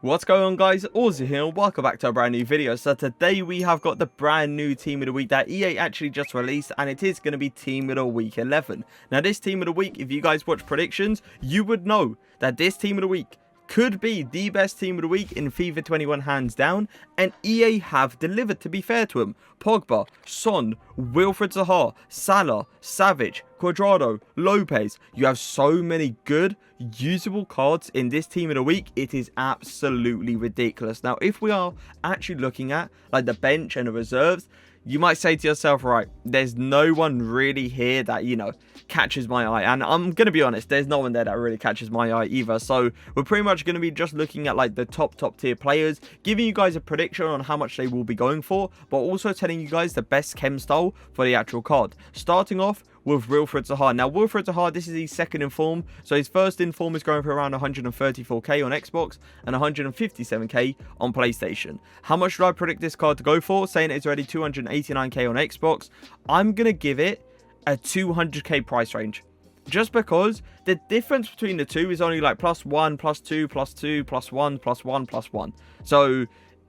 What's going on, guys? Auzio here, and welcome back to a brand new video. So today we have got the brand new team of the week that EA actually just released, and it is going to be team of the week 11. Now this team of the week, if you guys watch predictions, you would know that this team of the week could be the best team of the week in FIFA 21 hands down, and EA have delivered, to be fair to them. Pogba, Son, Wilfried Zaha, Salah, Savic, Cuadrado, Lopez. You have so many good usable cards in this team of the week. It is absolutely ridiculous. Now if we are actually looking at like the bench and the reserves, you might say to yourself, right, there's no one really here that, you know, catches my eye. And I'm going to be honest, there's no one there that really catches my eye either. So we're pretty much going to be just looking at like the top tier players, giving you guys a prediction on how much they will be going for, but also telling you guys the best chem style for the actual card. Starting off with Wilfried Zaha. Now, Wilfried Zaha, this is his second in form. So his first in form is going for around 134k on Xbox and 157k on PlayStation. How much should I predict this card to go for? Saying it's already 289k on Xbox. I'm going to give it a 200k price range. Just because the difference between the two is only like +1, +2, +2, +1, +1, +1. So,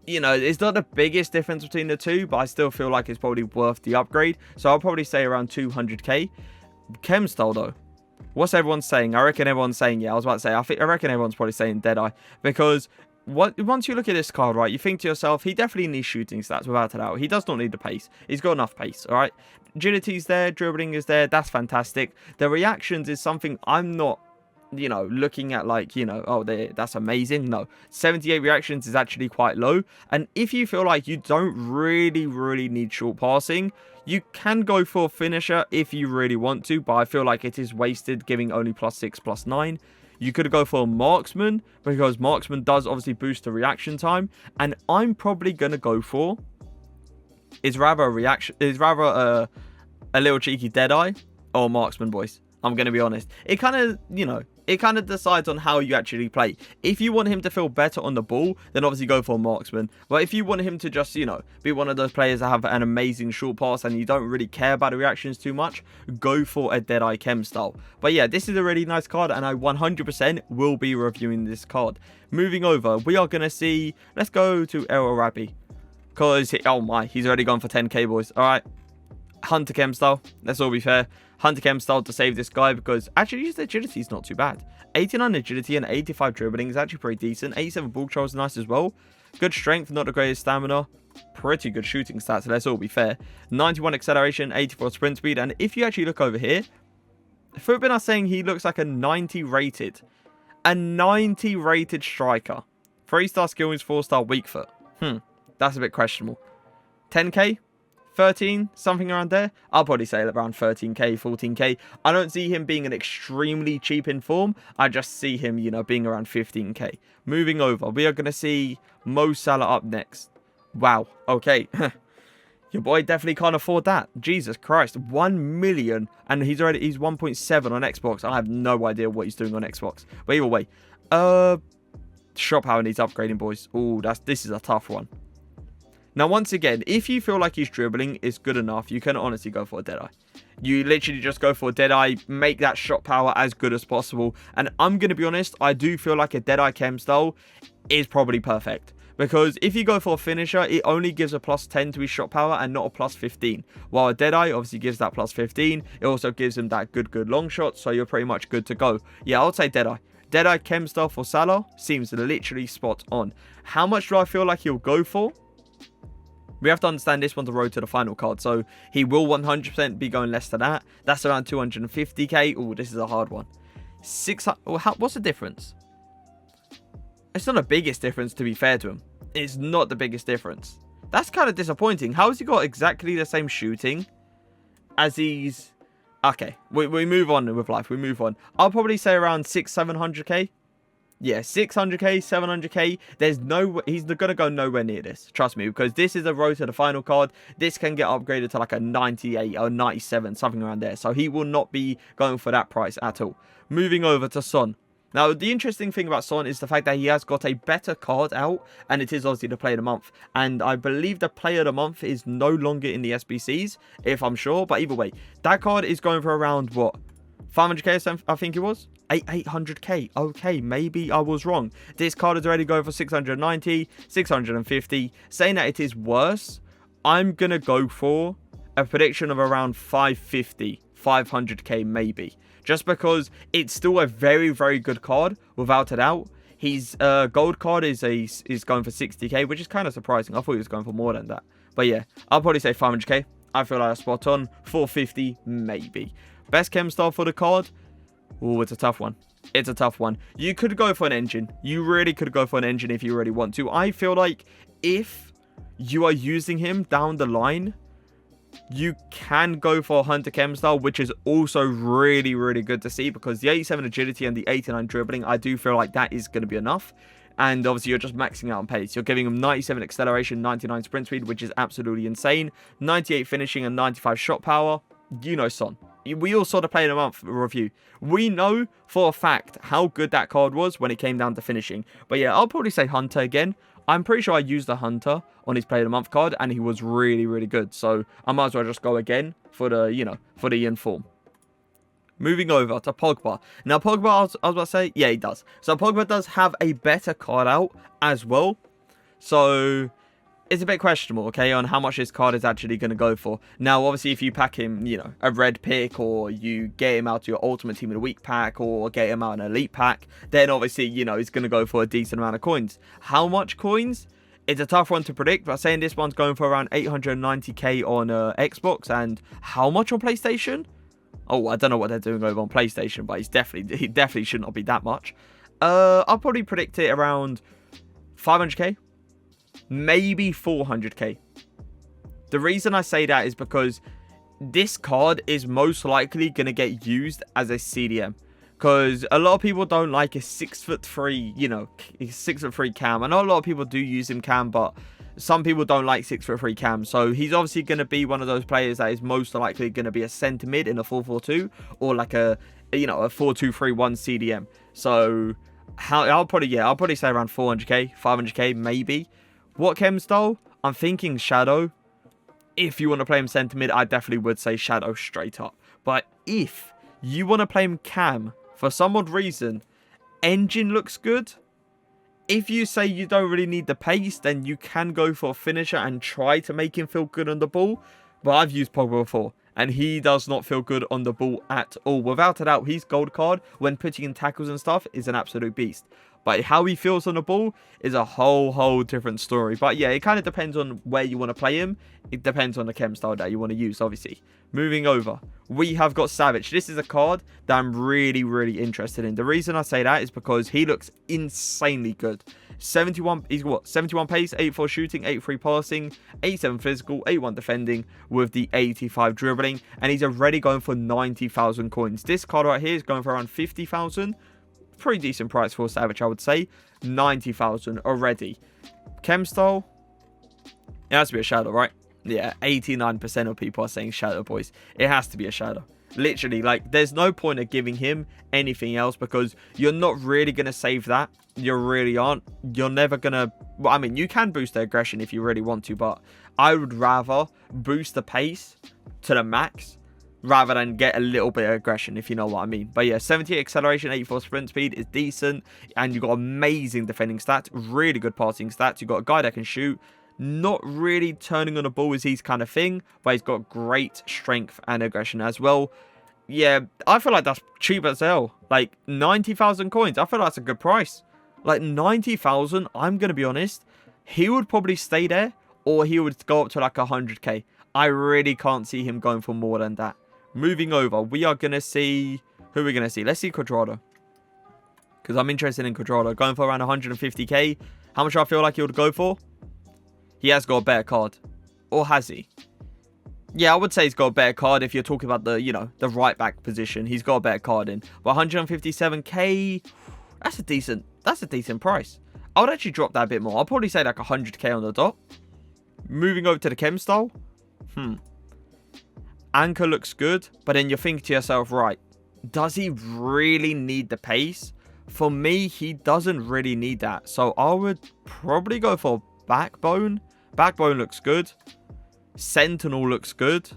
you know, it's not the biggest difference between the two, but I still feel like it's probably worth the upgrade. So I'll probably say around 200k. Chem style though, what's everyone saying? I reckon everyone's saying, yeah, I was about to say, I reckon everyone's probably saying Deadeye. Because once you look at this card, right, you think to yourself, he definitely needs shooting stats, without a doubt. He does not need the pace. He's got enough pace, all right? Agility's there, dribbling is there, that's fantastic. The reactions is something I'm not, you know, looking at like, you know, oh, that's amazing. No, 78 reactions is actually quite low. And if you feel like you don't really need short passing, you can go for a finisher if you really want to, but I feel like it is wasted giving only +6, +9. You could go for a marksman, because marksman does obviously boost the reaction time, and I'm probably gonna go for a little cheeky Deadeye or marksman, boys. I'm going to be honest. It kind of, you know, it kind of decides on how you actually play. If you want him to feel better on the ball, then obviously go for a marksman. But if you want him to just, you know, be one of those players that have an amazing short pass and you don't really care about the reactions too much, go for a Deadeye chem style. But yeah, this is a really nice card, and I 100% will be reviewing this card. Moving over, we are going to see, let's go to El Arabi. Because, oh my, he's already gone for 10k, boys. All right. Hunter chem style, let's all be fair. Hunter chem style to save this guy, because actually his agility is not too bad. 89 agility and 85 dribbling is actually pretty decent. 87 ball control is nice as well. Good strength, not the greatest stamina. Pretty good shooting stats, let's all be fair. 91 acceleration, 84 sprint speed, and if you actually look over here, Footbin are saying he looks like a 90 rated. A 90 rated striker. 3-star skills, 4-star weak foot. That's a bit questionable. 10k? 13, something around there. I'll probably say around 13k, 14k. I don't see him being an extremely cheap in form. I just see him, you know, being around 15k. Moving over, we are going to see Mo Salah up next. Wow, okay. Your boy definitely can't afford that. Jesus Christ, 1 million, and he's 1.7 on Xbox. I have no idea what he's doing on Xbox. But either way, shot power needs upgrading, boys. Oh, this is a tough one. Now, once again, if you feel like his dribbling is good enough, you can honestly go for a Deadeye. You literally just go for a Deadeye, make that shot power as good as possible. And I'm going to be honest, I do feel like a Deadeye chem style is probably perfect. Because if you go for a finisher, it only gives a +10 to his shot power and not a +15. While a Deadeye obviously gives that +15. It also gives him that good long shot, so you're pretty much good to go. Yeah, I would say Deadeye. Deadeye chem style for Salah seems literally spot on. How much do I feel like he'll go for? We have to understand this one's the road to the final card, so he will 100% be going less than that. That's around 250k. Oh, this is a hard one. What's the difference? It's not the biggest difference, to be fair to him. It's not the biggest difference. That's kind of disappointing. How has he got exactly the same shooting as he's... Okay, we move on with life. We move on. I'll probably say around 600-700k. Yeah, 600k, 700k. He's going to go nowhere near this. Trust me, because this is a road to the final card. This can get upgraded to like a 98 or 97, something around there. So he will not be going for that price at all. Moving over to Son. Now, the interesting thing about Son is the fact that he has got a better card out, and it is obviously the Player of the Month. And I believe the Player of the Month is no longer in the SBCs, if I'm sure. But either way, that card is going for around, what, 500k, I think it was? 800k. Okay, maybe I was wrong. This card is already going for 690, 650. Saying that it is worse, I'm going to go for a prediction of around 550, 500k maybe. Just because it's still a very, very good card, without a doubt. His gold card is going for 60k, which is kind of surprising. I thought he was going for more than that. But yeah, I'll probably say 500k. I feel like that's spot on. 450, maybe. Best chem style for the card? Oh, it's a tough one. It's a tough one. You could go for an engine. You really could go for an engine if you really want to. I feel like if you are using him down the line, you can go for Hunter chem style, which is also really, really good to see, because the 87 agility and the 89 dribbling, I do feel like that is going to be enough. And obviously, you're just maxing out on pace. You're giving him 97 acceleration, 99 sprint speed, which is absolutely insane. 98 finishing and 95 shot power. You know, son. We all saw the Player of the Month review. We know for a fact how good that card was when it came down to finishing. But yeah, I'll probably say Hunter again. I'm pretty sure I used the Hunter on his Player of the Month card, and he was really, really good. So I might as well just go again for the, you know, for the inform. Moving over to Pogba. Now, Pogba, I was about to say, yeah, he does. So, Pogba does have a better card out as well. So, it's a bit questionable, okay, on how much this card is actually going to go for. Now, obviously, if you pack him, you know, a red pick, or you get him out to your Ultimate Team of the Week pack, or get him out an Elite pack, then obviously, you know, he's going to go for a decent amount of coins. How much coins? It's a tough one to predict, but saying this one's going for around 890k on Xbox, and how much on PlayStation? Oh, I don't know what they're doing over on PlayStation, but he definitely should not be that much. I'll probably predict it around 500k, maybe 400k. The reason I say that is because this card is most likely going to get used as a CDM. Because a lot of people don't like a 6'3", you know, 6'3" cam. I know a lot of people do use him cam, but some people don't like 6'3" cam. So he's obviously going to be one of those players that is most likely going to be a centre mid in a 4-4-2, or like a, you know, a 4-2-3-1 CDM. So I'll probably say around 400k, 500k maybe. What chem style? I'm thinking Shadow. If you want to play him centre mid, I definitely would say Shadow straight up. But if you want to play him cam, for some odd reason, engine looks good. If you say you don't really need the pace, then you can go for a finisher and try to make him feel good on the ball. But I've used Pogba before, and he does not feel good on the ball at all. Without a doubt, his gold card, when putting in tackles and stuff, is an absolute beast. But how he feels on the ball is a whole different story. But yeah, it kind of depends on where you want to play him. It depends on the chem style that you want to use, obviously. Moving over, we have got Savic. This is a card that I'm really interested in. The reason I say that is because he looks insanely good. 71, he's got what? 71 pace, 84 shooting, 83 passing, 87 physical, 81 defending with the 85 dribbling. And he's already going for 90,000 coins. This card right here is going for around 50,000. Pretty decent price for Savic, I would say. 90,000 already. Chem style, it has to be a Shadow, right? Yeah, 89% of people are saying Shadow, boys. It has to be a Shadow. Literally, like, there's no point of giving him anything else, because you're not really going to save that. You really aren't. You're never going to... Well, I mean, you can boost the aggression if you really want to, but I would rather boost the pace to the max rather than get a little bit of aggression, if you know what I mean. But yeah, 78 acceleration, 84 sprint speed is decent, and you've got amazing defending stats, really good passing stats. You've got a guy that can shoot. Not really turning on the ball is his kind of thing, but he's got great strength and aggression as well. Yeah, I feel like that's cheap as hell. Like, 90,000 coins. I feel like that's a good price. Like, 90,000, I'm going to be honest, he would probably stay there, or he would go up to like 100k. I really can't see him going for more than that. Moving over, we are going to see... Who are we going to see? Let's see Quadrado, because I'm interested in Quadrado. Going for around 150k. How much I feel like he would go for? He has got a better card. Or has he? Yeah, I would say he's got a better card if you're talking about the, you know, the right back position. He's got a better card in. But 157k, that's a decent price. I would actually drop that a bit more. I'll probably say like 100k on the dot. Moving over to the chem style. Anchor looks good, but then you're thinking to yourself, right, does he really need the pace? For me, he doesn't really need that. So I would probably go for Backbone. Backbone looks good. Sentinel looks good.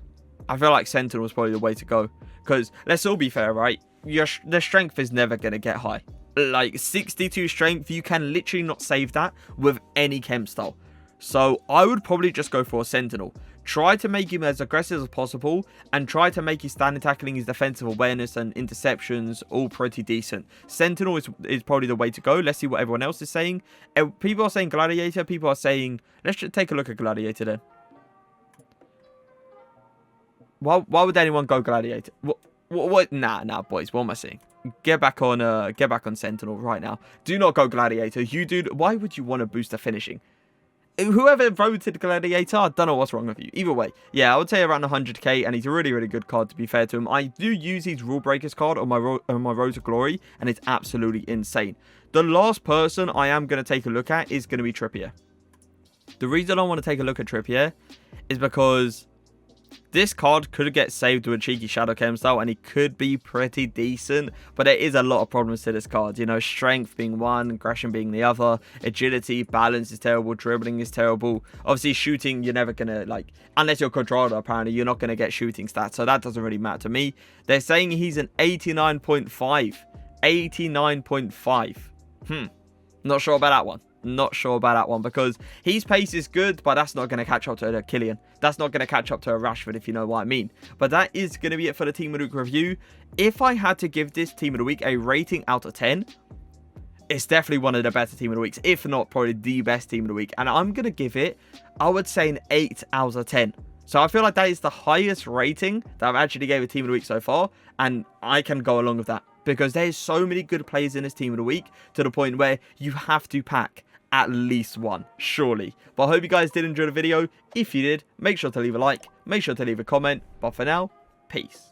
I feel like Sentinel is probably the way to go. Because let's all be fair, right? the strength is never going to get high. Like 62 strength, you can literally not save that with any chem style. So I would probably just go for a sentinel. Try to make him as aggressive as possible, and try to make his standing tackling, his defensive awareness and interceptions all pretty decent. Sentinel is probably the way to go. Let's see what everyone else is saying. People are saying gladiator. People are saying, let's just take a look at gladiator then. Why would anyone go gladiator? What? Nah, boys. What am I saying? Get back on sentinel right now. Do not go gladiator. You do. Why would you want to boost the finishing? Whoever voted gladiator, I don't know what's wrong with you. Either way, yeah, I would say around 100k, and he's a really, really good card, to be fair to him. I do use his rule breakers card on my Road to Glory, and it's absolutely insane. The last person I am going to take a look at is going to be Trippier. The reason I want to take a look at Trippier is because this card could get saved with a cheeky Shadow Chem style, and he could be pretty decent, but there is a lot of problems to this card. You know, strength being one, aggression being the other, agility, balance is terrible, dribbling is terrible. Obviously, shooting, you're never going to, like, unless you're controller, apparently, you're not going to get shooting stats, so that doesn't really matter to me. They're saying he's an 89.5. 89.5. Not sure about that one. Not sure about that one, because his pace is good, but that's not going to catch up to a Killian. That's not going to catch up to a Rashford, if you know what I mean. But that is going to be it for the Team of the Week review. If I had to give this Team of the Week a rating out of 10, it's definitely one of the better Team of the Weeks, if not probably the best Team of the Week. And I'm going to give it, I would say, an 8 out of 10. So I feel like that is the highest rating that I've actually gave a Team of the Week so far, and I can go along with that, because there's so many good players in this Team of the Week to the point where you have to pack at least one, surely. But I hope you guys did enjoy the video. If you did, make sure to leave a like, make sure to leave a comment. But for now, peace.